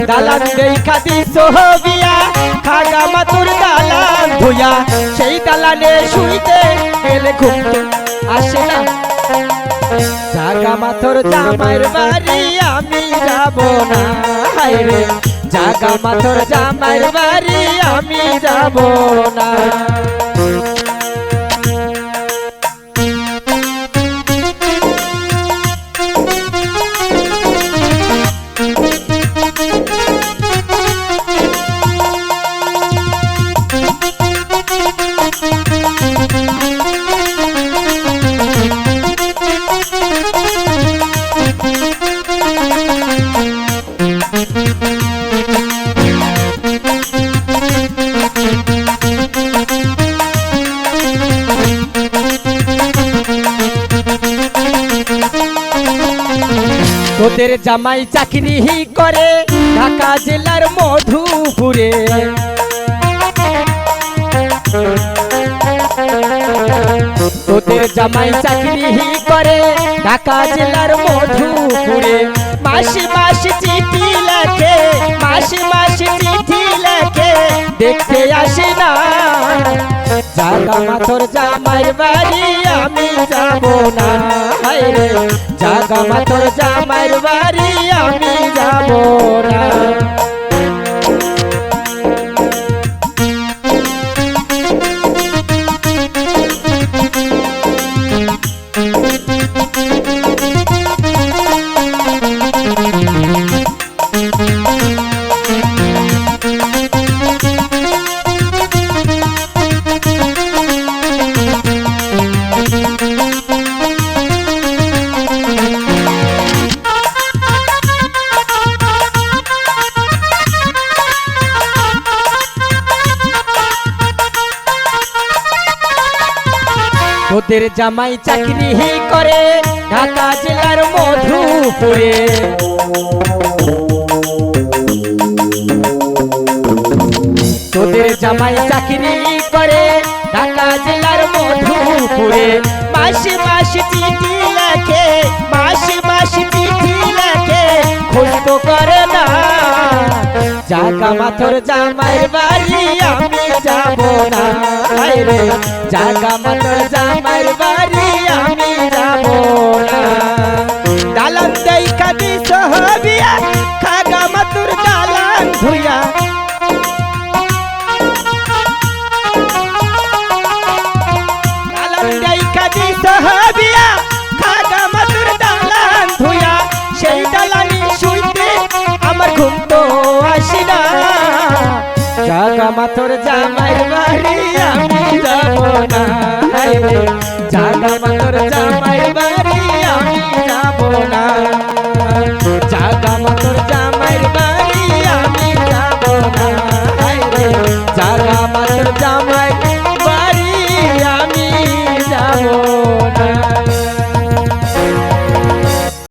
দালান দেখা দিছ হবিয়া খাগা মাতুর দালান ধুইয়া সেই দালানে শুইতে গেলে ঘুম আসে না জাগা মাথর জামাইর বাড়ি আমি যাব না হায়রে জাগা মাথর জামাইর বাড়ি আমি যাব না তোদের জামাই চাকরি করে ঢাকা জেলার মধুপুরে তোদের জামাই চাকরি করে ঢাকা জেলার মধুপুরে মাসে মাসে চিঠি লেখে মাসে মাসে চিঠি লেখে দেখতে আসে না জাগা মাথর জামাইর বাড়ি আমি যাব না হায়রে জাগা মাথর জামাইর বাড়ি আমি যাব না তোদের জামাই চাকরি করে ঢাকা জেলার মধুপুরে তোদের জামাই চাকরি করে ঢাকা জেলার মধুপুরে মাসে মাসে চিঠি লেখে মাসে মাসে চিঠি লেখে খোঁজ তো করে না জাগা মাথর জামাইর বাড়ি আমি যাব না হায়রে জাগা মাথর জামাইর বাড়ি আমি যাব না দালান দেখা দিছ হবিয়া খাগা মাতুর দালান ধুইয়া দালান দেখা দিছ হবিয়া খাগা মাতুর দালান ধুইয়া সেই দালানি শুইতে আমার ঘুম তো আসে না জাগা মাথর জামাইর বাড়ি আমি যাব না হায়রে জাগা মাথর জামাইর বাড়ি আমি যাব না।